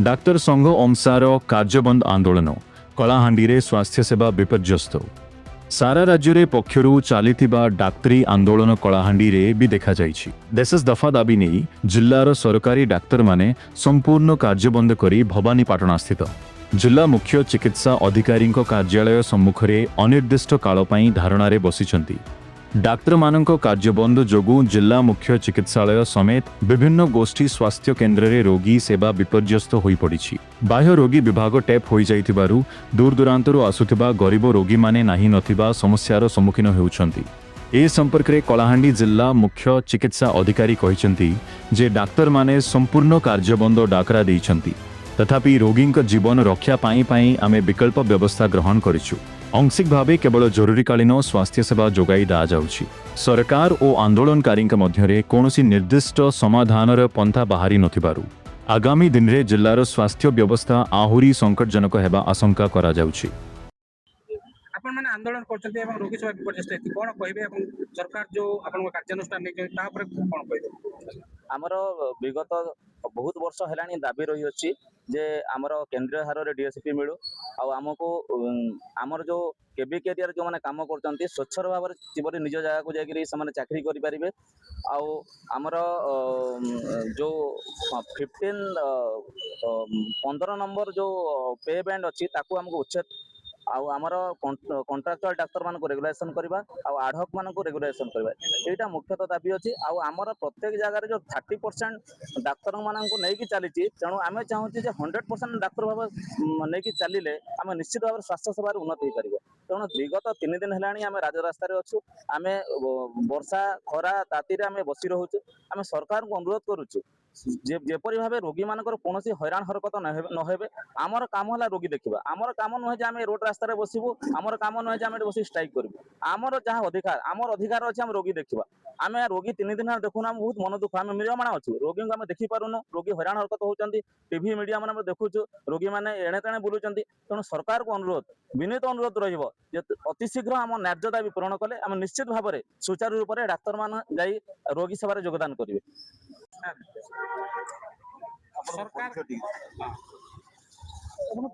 Doctor संघ ओमसार कार्यबंद आंदोलन कलाहांडी रे स्वास्थ्य सेवा विपर्यस्त सारा राज्य रे पक्षरु चालिथिबा डाक्तरी आंदोलन कलाहांडी रे भी देखा जाइछि। देशस दफा दाबी नहीं जिल्लार सरकारी डाक्तर माने संपूर्ण कार्यबंद करी भवानीपाटना स्थित जिला मुख्य चिकित्सा अधिकारी कार्यालय सम्मुखरे अनिर्दिष्ट काल पई धारणारे बसिछंती। डाक्तर मानक कार्यबंद जोगु जिला मुख्य चिकित्सालय समेत विभिन्न गोष्ठी स्वास्थ्य केन्द्र रे रोगी सेवा विपर्यस्त होई पड़िछि। बाह्य रोगी विभाग टैप होई जाइथिबारु दूर दूरांतरु आसुथिबा गरीब रोगी माने नाही नथिबा समस्यार सम्मुखीन हेउछंती। ए संपर्क रे कलाहांडी जिला मुख्य चिकित्सा अधिकारी कहिसंती जे डाक्तर माने संपूर्ण कार्यबंद डाकरा दैछंती। तथापि रोगी जीवन रक्षा पाई आमे विकल्प व्यवस्था ग्रहण करिछु। आंशिक भावे केवल जरूरीकालीन स्वास्थ्य सेवा जोगाई दा जाउछि। सरकार और आंदोलनकारी मध्य कौनसी निर्दिष्ट समाधानर पंथा बाहरी नथिबारु आगामी दिन रे जिल्लार स्वास्थ्य व्यवस्था आहुरी संकटजनक हेबा आशंका करा जाउछि। आपण माने आंदोलन करछन्ते एवं रोगी सेवा विपर्यस्त हेतु कोन कहबे एवं सरकार जो आपण कार्यानुष्ठान नै ता पर कोन कहबे? आमर विगत बहुत वर्ष हेलानी दाबी रही अछि जे आमर केंद्रीय हार रे डीएसपी मिलू आमको आमर जो केबीके एरिया जो माने काम करछन्ती स्वच्छ भाव जीवन निज जगह को जाकरी से चाकरी करि परिबे आमर जो 15 नंबर जो पे बैंड अच्छी ताकू हमको उच्छेद आमर कंट्राक्चुअल डाक्तर मान रेगुलेशन करवा आडहक मान रेगुलेशन करवा यहाँ मुख्यतः दाबी अच्छी आमर प्रत्येक जगह जो 30% डाक्तर मानक नहीं चली तेणु आम चाहूँ 100% डाक्तर भाव नहीं चलिए आम निश्चित भाव स्वास्थ्य सेवार उन्नति हो पार। तेणु विगत 3 दिन है आम राजरास्त अच्छु आम वर्षा खरा ताती आम बसी रोचे आम सरकार को अनुरोध करुचु जेपरी भाव रोगी मान कौन हैरान हरकत नहे आमर काम है रोगी देखा आमर काम नुहे जे आम रोड रास्तार बसबू आमर काम नुहे जे आम बस स्ट्राइक करूँ आमर जहाँ अधिकार आमर अधिकार अच्छे आम रोगी देखा आम रोगी 3 दिन देखुना आम बहुत मन दुख आम मिलमाण अच्छु रोगी को आम देखी पारुनु रोगी हैरान हरकत होती टीवी मीडिया मैंने देखुचु रोगी मैंने एणे तेणे बुलूं तेणु सरकार को अनुरोध विनीत अनुरोध रही शीघ्र आम न्याय्य दाबी पूरण कले आम निश्चित भाव में सुचारू रूप से डाक्तर मान जाई रोगी सेवार योगदान करेंगे। सरकार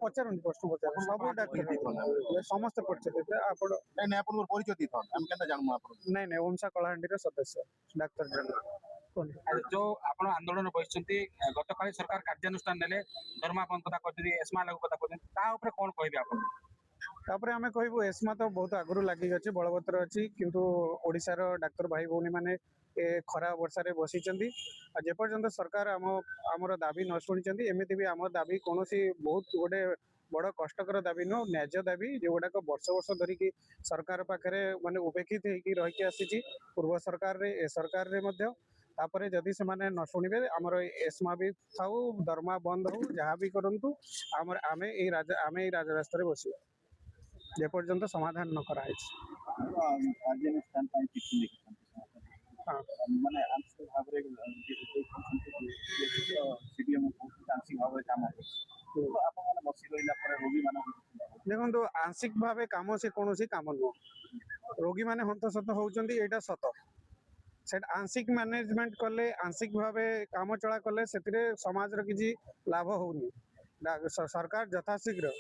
पचारन प्रश्न पचार सब डाक्टर समस्त पचार आपण नै नै आपण परिचय दिथन हम केनता जानमु आपण नहीं नहीं ओमसा कलाहांडी रे सदस्य डाक्टर जनरल जो आपण आंदोलन बसिचंती गतकाली सरकार कार्यानुष्ठान नेले दरमा बंद कथा कहती एस्मा लागू कथा कहती ता ऊपर कोन कहबे आपण? तापर आमे कहबो एस्मा तो बहुत आगरु लागि अछि बलवत्र अछि किंतु ओडिसा रो डाक्टर भाई भौनी माने ए खरा वर्षा रे बसिचंती जे पर्यंत सरकार आमर दाबी न शुणी एमती भी आम दाबी कौन बहुत गोटे बड़ कष्टकर दाबी नो न्याय दाबी जो गुड़ाक वर्ष वर्ष धरिकी सरकार पाखे माने उपेक्षित होगी रही आसी पूर्व सरकार रे ए सरकार रे मध्य तापरे जदि से माने न शुणिबे आमर एस्मा भी थाउ दरमा बंद हो जहाँ भी करंतु आमे ए राजरास्ता रे बसु जे पर्यंत समाधान न कराई हाँ माने आंशिक भाव रे सीडीएम आंशिक भाव रे काम तो आपण माने बसी रहिला परे रोगी माने देखो आंशिक भाव कम से कौन कम नुह रोगी मैंने हंतसत होती यहाँ सत से आंशिक मैनेजमेंट कले आंशिक भाव काम चला कले से समाज किसी लाभ होनी सरकार यथाशीघ्र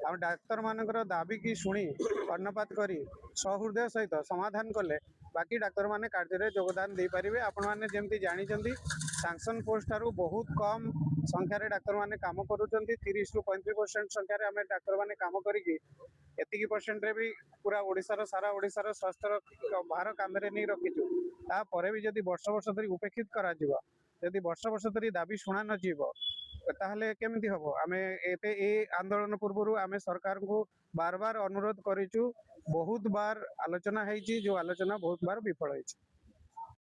आम डाक्तर मानकर दाबी की शुणी कर्णपात करी सहृदय सहित समाधान कले बाकी डाक्तर माने कार्य रे योगदान दे पारिबे। आपण माने जेमती जानी सैंक्शन पोस्ट ठारू बहुत कम संख्यार डाक्तर माने काम करूचंती 30 ରୁ 35% संख्यार आम डाक्तर माने काम करिकी एतिकी परसेंट रे भी पूरा ओडिसा सारा ओडिसा स्वास्थ्य भार कांधरे नहीं रखीचु तापर भी जदि वर्ष वर्ष धरी उपेक्षित करा जिवो जदि वर्ष वर्ष धरी दाबी शुणा न जीवो ताहले केमती हबो आमे एते ए आंदोलन पूर्व आमे सरकार को बार बार अनुरोध करिचु बहुत बार आलोचना हेची जो आलोचना बहुत बार विफल हेची।